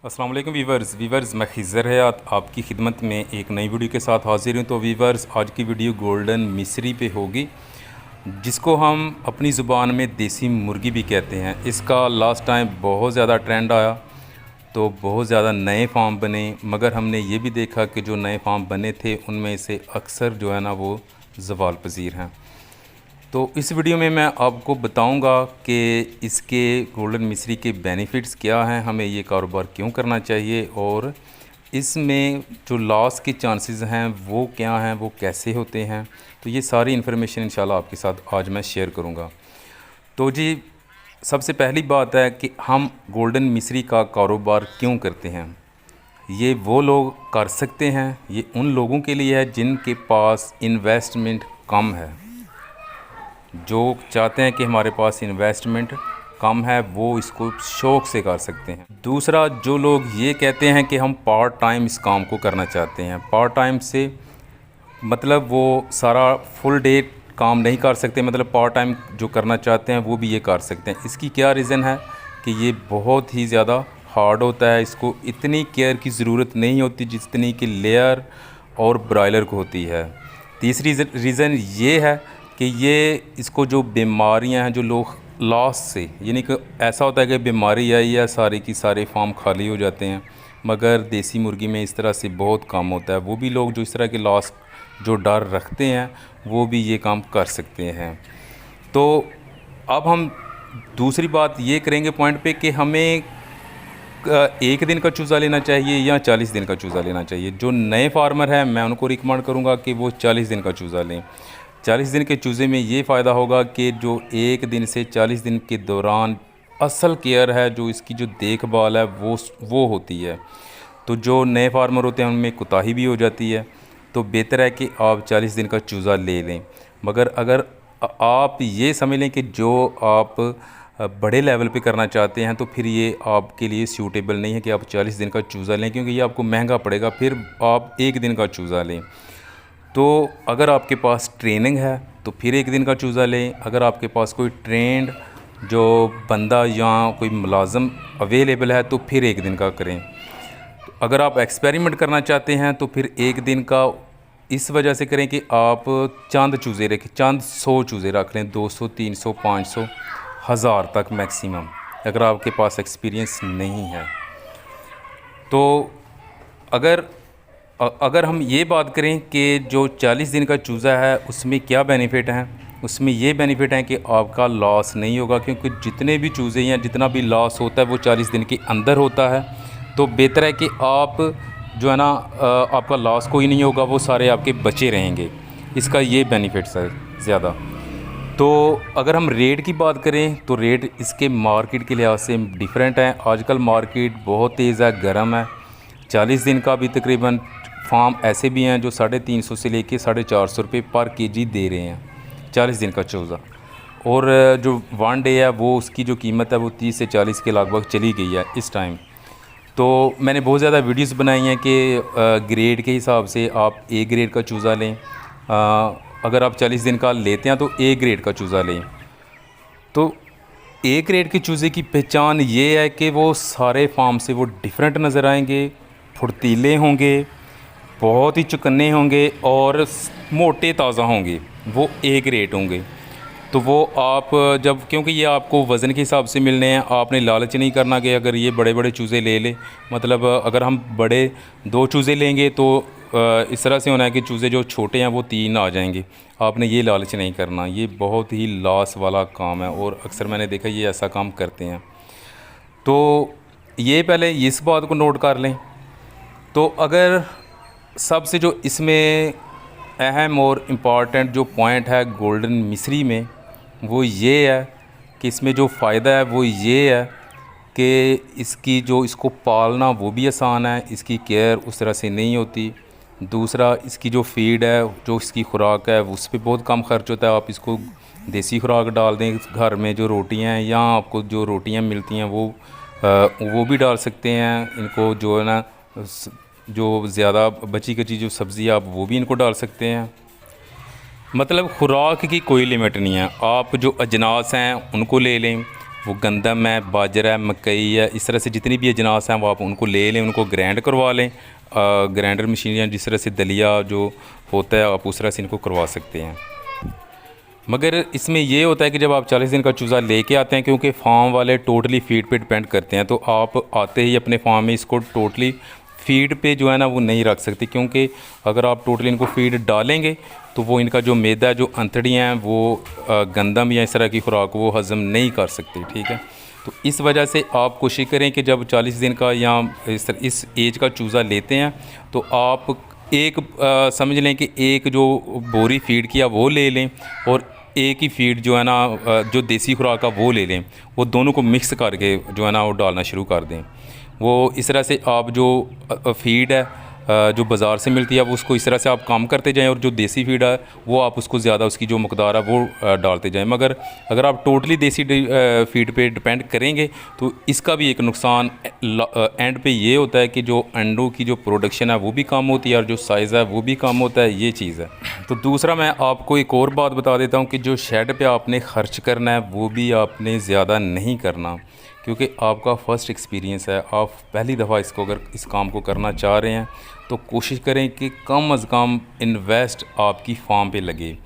अस्सलाम वालेकुम वीवर्स मैं खिज़र है आपकी खिदमत में एक नई वीडियो के साथ हाजिर हूँ। तो वीवर्स आज की वीडियो गोल्डन मिसरी पे होगी, जिसको हम अपनी ज़ुबान में देसी मुर्गी भी कहते हैं। इसका लास्ट टाइम बहुत ज़्यादा ट्रेंड आया, तो बहुत ज़्यादा नए फार्म बने, मगर हमने ये भी देखा कि जो नए फार्म बने थे उनमें से अक्सर जो है ना वो ज़वाल पज़ीर हैं। तो इस वीडियो में मैं आपको बताऊंगा कि इसके गोल्डन मिसरी के बेनिफिट्स क्या हैं, हमें ये कारोबार क्यों करना चाहिए और इसमें जो लॉस के चांसेस हैं वो क्या हैं, वो कैसे होते हैं। तो ये सारी इन्फॉर्मेशन इंशाल्लाह आपके साथ आज मैं शेयर करूंगा। तो जी सबसे पहली बात है कि हम गोल्डन मिसरी का कारोबार क्यों करते हैं। ये वो लोग कर सकते हैं, ये उन लोगों के लिए है जिनके पास इन्वेस्टमेंट कम है। जो चाहते हैं कि हमारे पास इन्वेस्टमेंट कम है वो इसको शौक़ से कर सकते हैं। दूसरा, जो लोग ये कहते हैं कि हम पार्ट टाइम इस काम को करना चाहते हैं, पार्ट टाइम से मतलब वो सारा फुल डे काम नहीं कर सकते, मतलब पार्ट टाइम जो करना चाहते हैं वो भी ये कर सकते हैं। इसकी क्या रीज़न है कि ये बहुत ही ज़्यादा हार्ड होता है, इसको इतनी केयर की ज़रूरत नहीं होती जितनी कि लेयर और ब्रॉयलर को होती है। तीसरी रीज़न ये है कि ये इसको जो बीमारियां हैं, जो लोग लॉस से, यानी कि ऐसा होता है कि बीमारी आई है सारे की सारे फार्म खाली हो जाते हैं, मगर देसी मुर्गी में इस तरह से बहुत कम होता है। वो भी लोग जो इस तरह के लॉस जो डर रखते हैं वो भी ये काम कर सकते हैं। तो अब हम दूसरी बात ये करेंगे पॉइंट पे कि हमें एक दिन का चूज़ा लेना चाहिए या 40 दिन का चूज़ा लेना चाहिए। जो नए फार्मर हैं मैं उनको रिकमेंड करूँगा कि वो 40 दिन का चूज़ा लें। 40 दिन के चूज़े में ये फ़ायदा होगा कि जो एक दिन से 40 दिन के दौरान असल केयर है, जो इसकी जो देखभाल है वो होती है। तो जो नए फार्मर होते हैं उनमें कोताही भी हो जाती है, तो बेहतर है कि आप 40 दिन का चूज़ा ले लें। मगर अगर आप ये समझ लें कि जो आप बड़े लेवल पे करना चाहते हैं तो फिर ये आपके लिए सूटेबल नहीं है कि आप 40 दिन का चूज़ा लें, क्योंकि ये आपको महंगा पड़ेगा। फिर आप एक दिन का चूज़ा लें। तो अगर आपके पास ट्रेनिंग है तो फिर एक दिन का चूज़ा लें। अगर आपके पास कोई ट्रेंड जो बंदा या कोई मुलाज़म अवेलेबल है तो फिर एक दिन का करें। अगर आप एक्सपेरिमेंट करना चाहते हैं तो फिर एक दिन का इस वजह से करें कि आप चंद चूज़े रखें, चंद 100 चूज़े रख लें, 200 300 500 1000 तक मैक्सिमम, अगर आपके पास एक्सपीरियंस नहीं है। तो अगर हम ये बात करें कि जो 40 दिन का चूज़ा है उसमें क्या बेनिफिट हैं, उसमें ये बेनिफिट हैं कि आपका लॉस नहीं होगा, क्योंकि जितने भी चूज़े या जितना भी लॉस होता है वो 40 दिन के अंदर होता है। तो बेहतर है कि आप जो है ना आपका लॉस कोई नहीं होगा, वो सारे आपके बचे रहेंगे। इसका ये बेनिफिट्स है ज़्यादा। तो अगर हम रेट की बात करें तो रेट इसके मार्केट के लिहाज से डिफरेंट है। आजकल मार्केट बहुत तेज़ है, गर्म है। 40 दिन का भी तकरीबन फार्म ऐसे भी हैं जो 350 से लेके 450 रुपये पर केजी दे रहे हैं 40 दिन का चूज़ा। और जो 1 डे है वो उसकी जो कीमत है वो 30 से 40 के लगभग चली गई है इस टाइम। तो मैंने बहुत ज़्यादा वीडियोस बनाई हैं कि ग्रेड के हिसाब से आप ए ग्रेड का चूज़ा लें। अगर आप 40 दिन का लेते हैं तो ए ग्रेड का चूज़ा लें। तो ए ग्रेड के चूज़े की पहचान ये है कि वो सारे फार्म से वो डिफरेंट नज़र आएंगे, फुर्तीले होंगे, बहुत ही चुकन्ने होंगे और मोटे ताज़ा होंगे, वो ए ग्रेड होंगे। तो वो आप जब, क्योंकि ये आपको वज़न के हिसाब से मिलने हैं, आपने लालच नहीं करना कि अगर ये बड़े बड़े चूज़े ले ले, मतलब अगर हम बड़े 2 चूज़े लेंगे तो इस तरह से होना है कि चूज़े जो छोटे हैं वो 3 आ जाएंगे। आपने ये लालच नहीं करना, ये बहुत ही लॉस वाला काम है और अक्सर मैंने देखा ये ऐसा काम करते हैं। तो ये पहले इस बात को नोट कर लें। तो अगर सबसे जो इसमें अहम और इम्पॉर्टेंट जो पॉइंट है गोल्डन मिसरी में, वो ये है कि इसमें जो फ़ायदा है वो ये है कि इसको पालना वो भी आसान है, इसकी केयर उस तरह से नहीं होती। दूसरा, इसकी जो फीड है, जो इसकी खुराक है उस पर बहुत कम खर्च होता है। आप इसको देसी खुराक डाल दें, घर में जो रोटियां हैं या आपको जो रोटियां मिलती हैं वो भी डाल सकते हैं। इनको जो है ना जो ज़्यादा बची कची जो सब्ज़ी आप वो भी इनको डाल सकते हैं। मतलब खुराक की कोई लिमिट नहीं है। आप जो अजनास हैं उनको ले लें, वो गंदम है, बाजरा है, मकई है, इस तरह से जितनी भी अजनास हैं वो आप उनको ले लें, उनको ग्राइंड करवा लें। ग्राइंडर मशीन या जिस तरह से दलिया जो होता है आप उस तरह से इनको करवा सकते हैं। मगर इसमें ये होता है कि जब आप 40 दिन का चूज़ा लेके आते हैं, क्योंकि फार्म वाले टोटली फीड पे डिपेंड करते हैं, तो आप आते ही अपने फार्म में इसको टोटली फीड पे जो है ना वो नहीं रख सकते, क्योंकि अगर आप टोटली इनको फीड डालेंगे तो वो इनका जो मैदा, जो अंतड़ियाँ हैं वो गंदम या इस तरह की खुराक वो हज़म नहीं कर सकती, ठीक है। तो इस वजह से आप कोशिश करें कि जब 40 दिन का या इस एज का चूज़ा लेते हैं तो आप एक समझ लें कि एक जो बोरी फीड किया वो ले लें और एक ही फीड जो है ना जो देसी खुराक का वो ले लें, वो दोनों को मिक्स करके जो है ना वो डालना शुरू कर दें। वो इस तरह से आप जो फीड है जो बाज़ार से मिलती है वो उसको इस तरह से आप कम करते जाएं और जो देसी फीड है वो आप उसको ज़्यादा उसकी जो मकदार है वो डालते जाएं। मगर अगर आप टोटली देसी फीड पे डिपेंड करेंगे तो इसका भी एक नुकसान एंड पे ये होता है कि जो अंडों की जो प्रोडक्शन है वो भी कम होती है और जो साइज़ है वो भी कम होता है, ये चीज़ है। तो दूसरा मैं आपको एक और बात बता देता हूँ कि जो शेड पे आपने ख़र्च करना है वो भी आपने ज़्यादा नहीं करना, क्योंकि आपका फ़र्स्ट एक्सपीरियंस है। आप पहली दफ़ा इसको अगर इस काम को करना चाह रहे हैं तो कोशिश करें कि कम अज़ कम इन्वेस्ट आपकी फार्म पे लगे।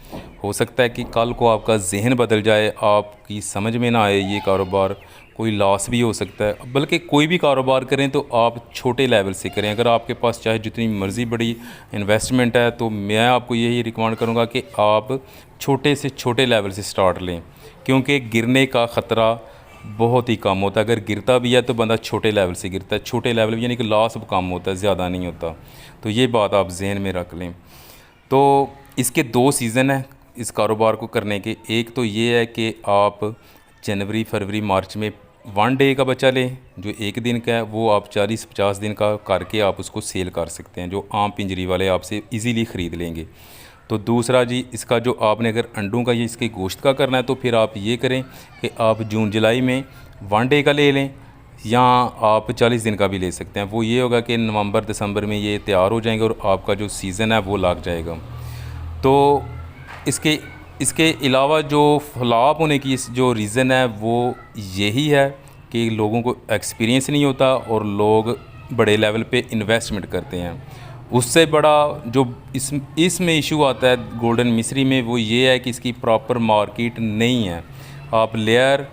हो सकता है कि कल को आपका जहन बदल जाए, आपकी समझ में ना आए ये कारोबार, कोई लॉस भी हो सकता है। बल्कि कोई भी कारोबार करें तो आप छोटे लेवल से करें। अगर आपके पास चाहे जितनी मर्ज़ी बड़ी इन्वेस्टमेंट है तो मैं आपको यही रिकमेंड करूँगा कि आप छोटे से छोटे लेवल से स्टार्ट लें, क्योंकि गिरने का ख़तरा बहुत ही कम होता है। अगर गिरता भी है तो बंदा छोटे लेवल से गिरता है, छोटे लेवल यानी कि लॉस कम होता है, ज़्यादा नहीं होता। तो ये बात आप जहन में रख लें। तो इसके 2 सीज़न हैं इस कारोबार को करने के। एक तो ये है कि आप जनवरी, फरवरी, मार्च में 1 डे का बच्चा लें जो 1 दिन का है, वो आप 40-50 दिन का करके आप उसको सेल कर सकते हैं, जो आम पिंजरी वाले आपसे ईज़िली ख़रीद लेंगे। तो दूसरा जी, इसका जो आपने अगर अंडों का या इसके गोश्त का करना है तो फिर आप ये करें कि आप जून जुलाई में 1 डे का ले लें या आप 40 दिन का भी ले सकते हैं। वो ये होगा कि नवंबर दिसंबर में ये तैयार हो जाएंगे और आपका जो सीज़न है वो लग जाएगा। तो इसके इसके अलावा जो फ्लॉप होने की जो रीज़न है वो यही है कि लोगों को एक्सपीरियंस नहीं होता और लोग बड़े लेवल पे इन्वेस्टमेंट करते हैं। उससे बड़ा जो इसमें इशू आता है गोल्डन मिस्री में वो ये है कि इसकी प्रॉपर मार्केट नहीं है। आप लेयर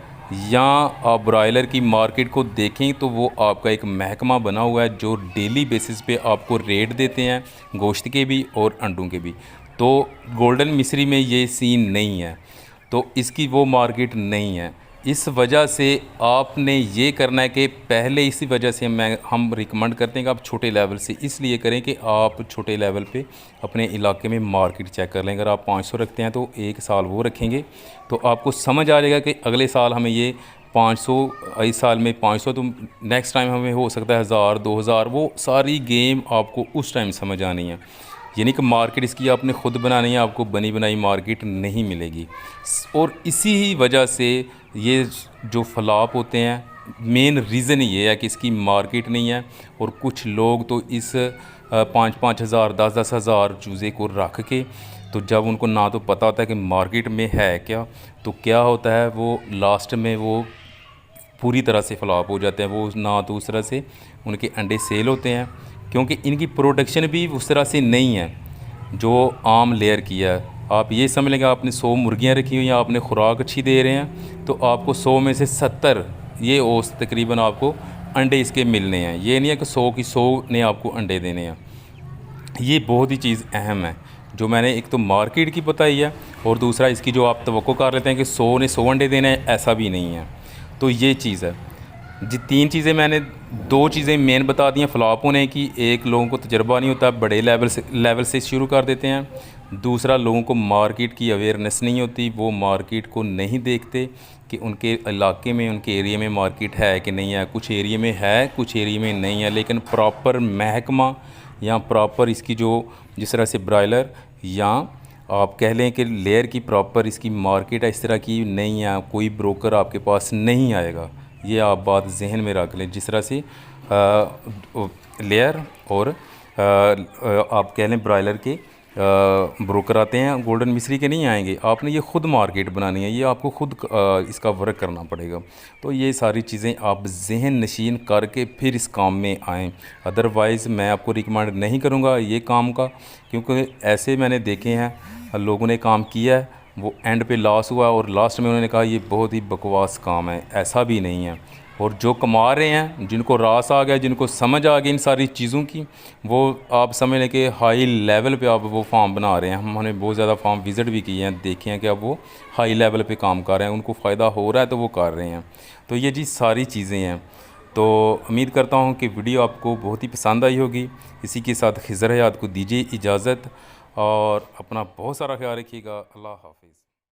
या आप ब्रॉयलर की मार्केट को देखें तो वो आपका एक महकमा बना हुआ है जो डेली बेसिस पे आपको रेट देते हैं, गोश्त के भी और अंडों के भी। तो गोल्डन मिस्री में ये सीन नहीं है, तो इसकी वो मार्केट नहीं है। इस वजह से आपने ये करना है कि पहले इसी वजह से हम रिकमेंड करते हैं कि आप छोटे लेवल से इसलिए करें कि आप छोटे लेवल पे अपने इलाके में मार्केट चेक कर लें। अगर आप 500 रखते हैं तो 1 साल वो रखेंगे तो आपको समझ आ जाएगा कि अगले साल हमें ये 500, इस साल में 500, तो नेक्स्ट टाइम हमें हो सकता है 1000, 2000। वो सारी गेम आपको उस टाइम समझ आनी है। यानी कि मार्केट इसकी आपने ख़ुद बनानी है, आपको बनी बनाई मार्केट नहीं मिलेगी। और इसी ही वजह से ये जो फ्लॉप होते हैं मेन रीज़न ये है कि इसकी मार्केट नहीं है। और कुछ लोग तो इस 5-5 हज़ार, 10-10 हज़ार चूज़े को रख के, तो जब उनको ना तो पता होता है कि मार्केट में है क्या, तो क्या होता है वो लास्ट में वो पूरी तरह से फ्लॉप हो जाते हैं। वो ना तो उस तरह से उनके अंडे सेल होते हैं, क्योंकि इनकी प्रोडक्शन भी उस तरह से नहीं है जो आम लेयर की है। आप ये समझ लेंगे आपने 100 मुर्गियाँ रखी हुई हैं, आपने खुराक अच्छी दे रहे हैं तो आपको 100 में से 70 ये औसत तकरीबन आपको अंडे इसके मिलने हैं। ये नहीं है कि 100 की 100 ने आपको अंडे देने हैं। ये बहुत ही चीज़ अहम है जो मैंने एक तो मार्केट की बताई है और दूसरा इसकी जो आप तवक्को कर लेते हैं कि 100 ने 100 अंडे देने हैं, ऐसा भी नहीं है। तो ये चीज़ है जी। 3 चीज़ें मैंने 2 चीज़ें मेन बता दी हैं फ्लॉप होने की। एक, लोगों को तजर्बा नहीं होता, बड़े लेवल से शुरू कर देते हैं। दूसरा, लोगों को मार्केट की अवेयरनेस नहीं होती, वो मार्केट को नहीं देखते कि उनके इलाके में, उनके एरिया में मार्केट है कि नहीं है। कुछ एरिया में है, कुछ एरिया में नहीं है, लेकिन प्रॉपर महकमा या प्रॉपर इसकी जो जिस तरह से ब्रॉयलर या आप कह लें कि लेयर की प्रॉपर इसकी मार्केट है, इस तरह की नहीं है। कोई ब्रोकर आपके पास नहीं आएगा, ये आप बात जहन में रख लें। जिस तरह से लेयर और आप कह लें ब्रॉयलर के ब्रोकर आते हैं, गोल्डन मिस्री के नहीं आएंगे। आपने ये ख़ुद मार्केट बनानी है, ये आपको ख़ुद इसका वर्क करना पड़ेगा। तो ये सारी चीज़ें आप जहन नशीन करके फिर इस काम में आएँ। अदरवाइज़ मैं आपको रिकमेंड नहीं करूँगा ये काम का, क्योंकि ऐसे मैंने देखे हैं लोगों ने काम किया है, वो एंड पे लॉस हुआ और लास्ट में उन्होंने कहा ये बहुत ही बकवास काम है। ऐसा भी नहीं है। और जो कमा रहे हैं, जिनको रास आ गया, जिनको समझ आ गई इन सारी चीज़ों की, वो आप समझ लें कि हाई लेवल पे आप वो फार्म बना रहे हैं। हमने बहुत ज़्यादा फार्म विज़िट भी किए हैं, देखे हैं कि अब वो हाई लेवल पे काम कर रहे हैं, उनको फ़ायदा हो रहा है तो वो कर रहे हैं। तो ये जी सारी चीज़ें हैं। तो उम्मीद करता हूँ कि वीडियो आपको बहुत ही पसंद आई होगी। इसी के साथ खिज़र हयात को दीजिए इजाज़त और अपना बहुत सारा ख्याल रखिएगा। अल्लाह हाफ़िज़।